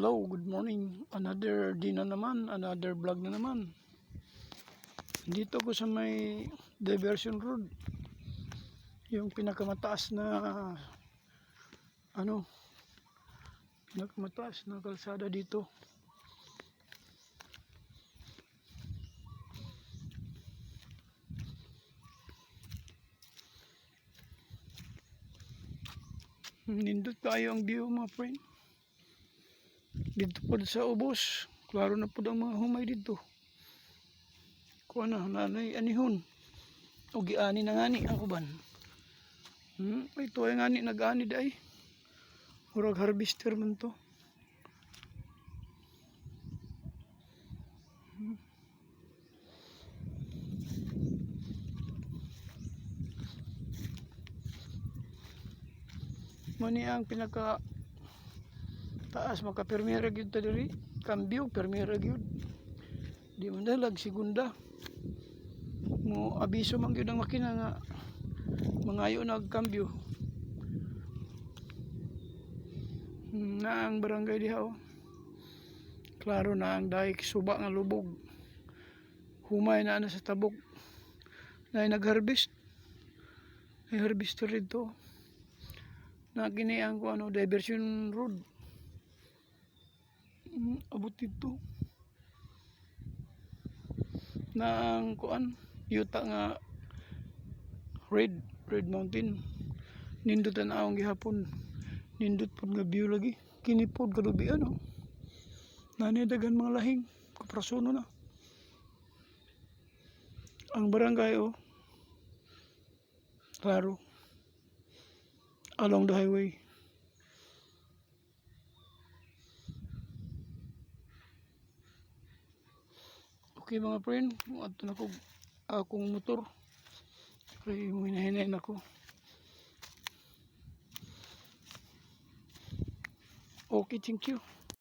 Hello, good morning. Another day na naman, another vlog na naman. Dito ko sa may diversion road. Yung pinakamataas na pinakamataas na kalsada dito. Nindot tayo ang view, mga friend. Dito po sa ubos, klaro na po ang mga humay dito. Kung ano, nanay anihon. O giani na ngani ang uban. Ito ay ngani nag-ani day. Murag harvester man to. Mani ang pinaka taas maka permira gyud ta diri, cambio permira gyud. Di man dalag segunda. Mo abiso man gyud ang makina nga mangayo nagcambio. Na ang barangay diha oh. Klaro na ang daik suba nga lubog. Humay na sa tabok. Na nag-harvest. Ay harvester dito. Na kini ang diversion road. Abot dito. Na ang yuta nga red mountain. Nindot ang awang gihapon. Nindot pod nga view lagi. Kini pod kadubi Nanay dagan mga lahing. Kaprasono na. Ang barangay klaro. Along the highway. Okay mga friend, ato na ko akong motor. Kaya hinahinay na ko. Okay, thank you.